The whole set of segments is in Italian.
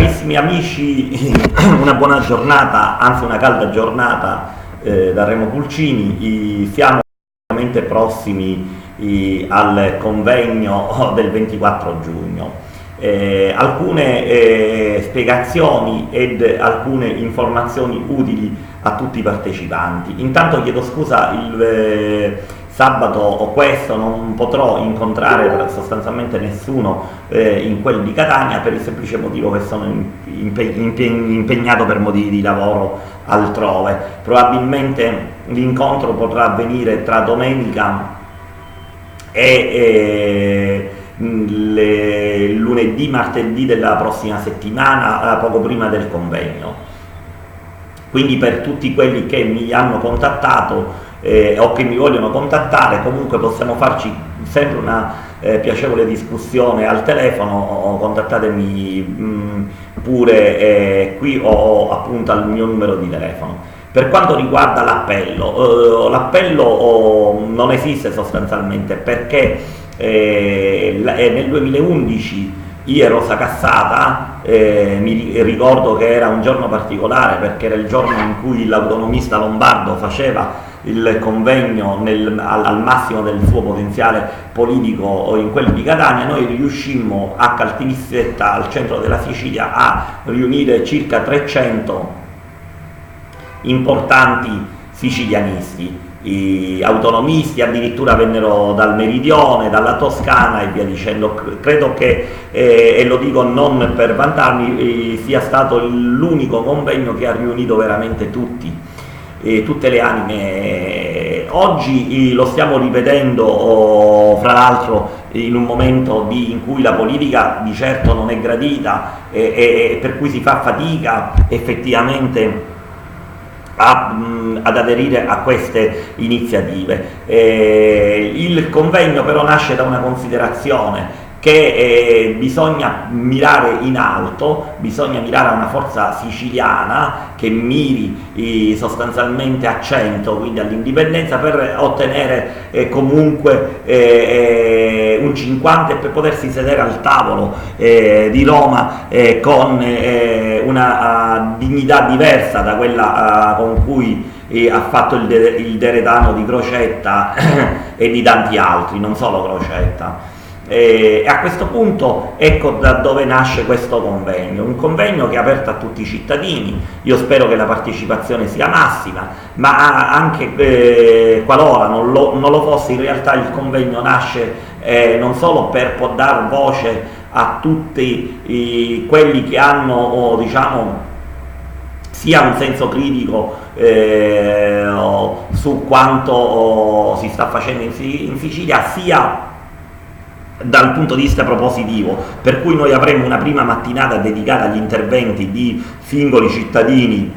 Carissimi amici, una buona giornata, anzi una calda giornata da Remo Pulcini. Siamo veramente prossimi al convegno del 24 giugno. Alcune spiegazioni ed alcune informazioni utili a tutti i partecipanti. Intanto chiedo scusa, il sabato o questo non potrò incontrare sostanzialmente nessuno in quello di Catania, per il semplice motivo che sono impegnato per motivi di lavoro altrove. Probabilmente l'incontro potrà avvenire tra domenica e lunedì, martedì della prossima settimana, poco prima del convegno. Quindi per tutti quelli che mi hanno contattato o che mi vogliono contattare, comunque possiamo farci sempre una piacevole discussione al telefono, o contattatemi pure qui o appunto al mio numero di telefono. Per quanto riguarda l'appello, l'appello non esiste sostanzialmente perché nel 2011 io ero Sacassata, mi ricordo che era un giorno particolare perché era il giorno in cui l'autonomista lombardo faceva il convegno al massimo del suo potenziale politico in quello di Catania. Noi riuscimmo a Caltanissetta, al centro della Sicilia, a riunire circa 300 importanti sicilianisti, autonomisti, addirittura vennero dal meridione, dalla Toscana e via dicendo. Credo che, e lo dico non per vantarmi, sia stato l'unico convegno che ha riunito veramente tutte le anime. Oggi lo stiamo ripetendo, fra l'altro in un momento in cui la politica di certo non è gradita e per cui si fa fatica effettivamente ad aderire a queste iniziative. Il convegno però nasce da una considerazione che bisogna mirare in alto, bisogna mirare a una forza siciliana che miri sostanzialmente a 100, quindi all'indipendenza, per ottenere comunque un 50 e per potersi sedere al tavolo di Roma con una dignità diversa da quella con cui ha fatto il Deretano di Crocetta e di tanti altri, non solo Crocetta. E a questo punto ecco da dove nasce questo convegno, un convegno che è aperto a tutti i cittadini. Io spero che la partecipazione sia massima, ma anche qualora non lo fosse, in realtà il convegno nasce non solo per dar voce a tutti quelli che hanno diciamo sia un senso critico su quanto si sta facendo in Sicilia, sia dal punto di vista propositivo, per cui noi avremo una prima mattinata dedicata agli interventi di singoli cittadini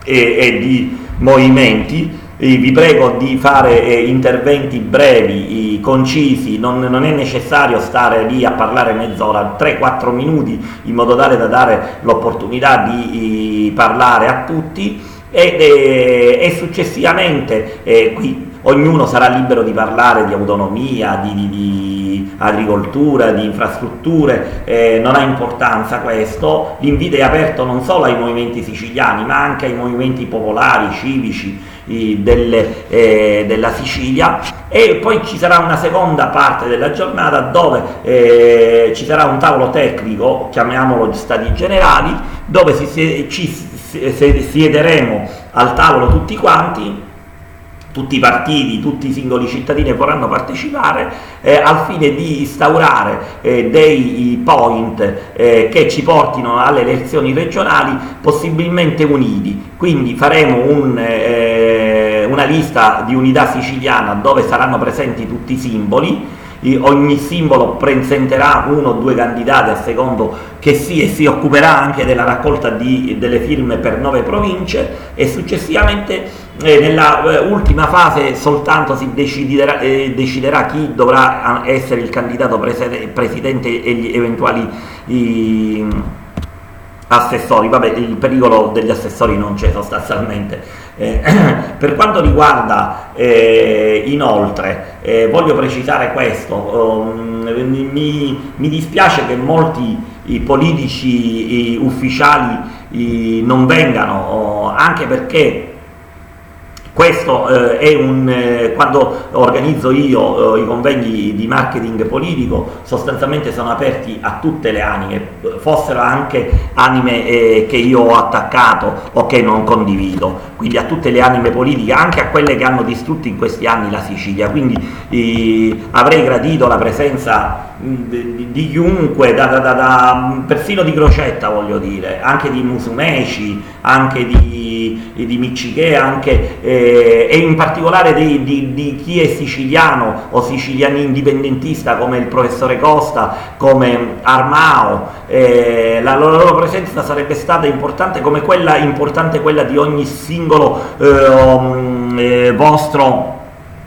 e di movimenti. Vi prego di fare interventi brevi, concisi, non è necessario stare lì a parlare mezz'ora, 3-4 minuti, in modo tale da dare l'opportunità di parlare a tutti e successivamente qui ognuno sarà libero di parlare di autonomia, di agricoltura, di infrastrutture, non ha importanza questo. L'invito è aperto non solo ai movimenti siciliani ma anche ai movimenti popolari, civici della Sicilia, e poi ci sarà una seconda parte della giornata dove ci sarà un tavolo tecnico, chiamiamolo Stati Generali, dove ci siederemo al tavolo tutti quanti, tutti i partiti, tutti i singoli cittadini vorranno partecipare al fine di instaurare dei point che ci portino alle elezioni regionali possibilmente uniti. Quindi faremo una lista di unità siciliana dove saranno presenti tutti i simboli. Ogni simbolo presenterà 1 o 2 candidati a secondo che si occuperà anche della raccolta delle firme per 9 province, e successivamente nella ultima fase soltanto si deciderà chi dovrà essere il candidato presidente e gli eventuali assessori. Vabbè, il pericolo degli assessori non c'è sostanzialmente. Per quanto riguarda inoltre, voglio precisare questo, mi dispiace che molti politici ufficiali non vengano, anche perché questo è quando organizzo io i convegni di marketing politico, sostanzialmente sono aperti a tutte le anime, fossero anche anime che io ho attaccato o che non condivido, quindi a tutte le anime politiche, anche a quelle che hanno distrutto in questi anni la Sicilia. Quindi avrei gradito la presenza di chiunque, persino di Crocetta, voglio dire, anche di Musumeci, anche di Miccichè, anche e in particolare di chi è siciliano o siciliano indipendentista, come il professore Costa, come Armao. La loro presenza sarebbe stata importante, come quella di ogni singolo vostro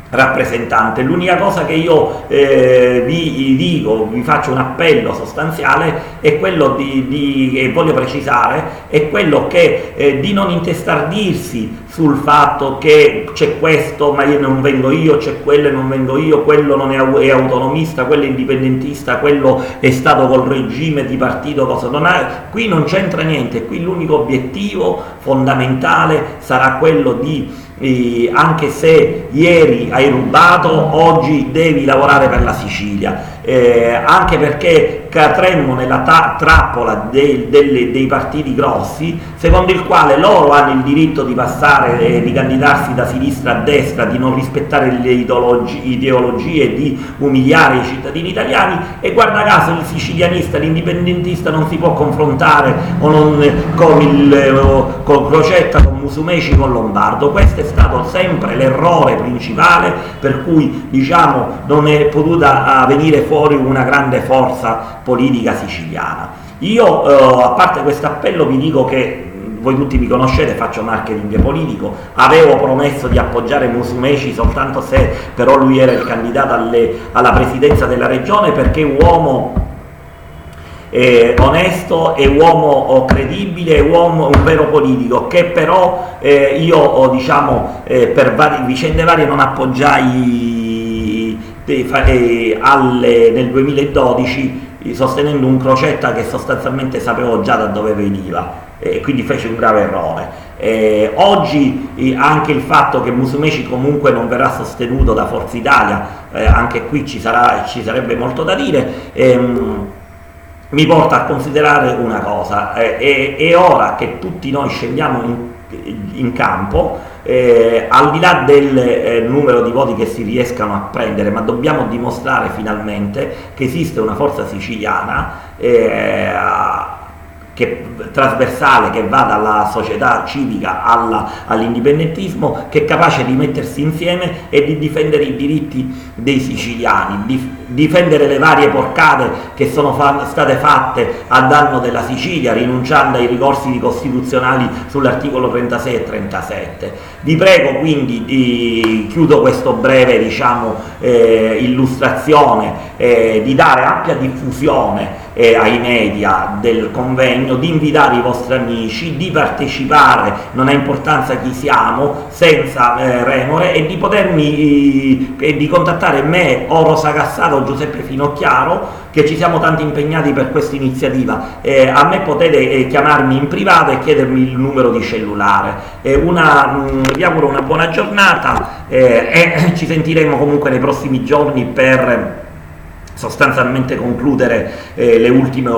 rappresentante. L'unica cosa che io vi dico, vi faccio un appello sostanziale, è quello e voglio precisare, è quello che di non intestardirsi sul fatto che c'è questo ma io non vengo io, c'è quello e non vengo io, quello non è autonomista, quello è indipendentista, quello è stato col regime di partito, cosa qui non c'entra niente. Qui l'unico obiettivo fondamentale sarà quello di anche se ieri hai rubato, oggi devi lavorare per la Sicilia, anche perché cadremmo nella trappola dei partiti grossi, secondo il quale loro hanno il diritto di passare di candidarsi da sinistra a destra, di non rispettare le ideologie, di umiliare i cittadini italiani, e guarda caso il sicilianista, l'indipendentista non si può confrontare con Crocetta, con Musumeci, con Lombardo. Questo è stato sempre l'errore principale per cui, diciamo, non è potuta venire fuori una grande forza politica siciliana. Io a parte questo appello vi dico che voi tutti mi conoscete, faccio marketing politico, avevo promesso di appoggiare Musumeci soltanto se però lui era il candidato alla presidenza della regione, perché è uomo onesto, è uomo credibile, è un vero politico, che però io diciamo per vicende varie non appoggiai nel 2012, sostenendo un Crocetta che sostanzialmente sapevo già da dove veniva, e quindi fece un grave errore. Oggi anche il fatto che Musumeci comunque non verrà sostenuto da Forza Italia, anche qui ci sarebbe molto da dire, mi porta a considerare una cosa: è ora che tutti noi scendiamo in campo, al di là del numero di voti che si riescano a prendere, ma dobbiamo dimostrare finalmente che esiste una forza siciliana trasversale, che va dalla società civica all'indipendentismo, che è capace di mettersi insieme e di difendere i diritti dei siciliani, di difendere le varie porcate che sono state fatte a danno della Sicilia, rinunciando ai ricorsi costituzionali sull'articolo 36 e 37. Vi prego quindi, chiudo questo breve illustrazione, di dare ampia diffusione ai media del convegno, di invitare i vostri amici, di partecipare, non ha importanza chi siamo, senza remore, e di potermi di contattare me o Rosa Cassato o Giuseppe Finocchiaro, che ci siamo tanti impegnati per questa iniziativa. A me potete chiamarmi in privato e chiedermi il numero di cellulare. Vi auguro una buona giornata e ci sentiremo comunque nei prossimi giorni per sostanzialmente concludere le ultime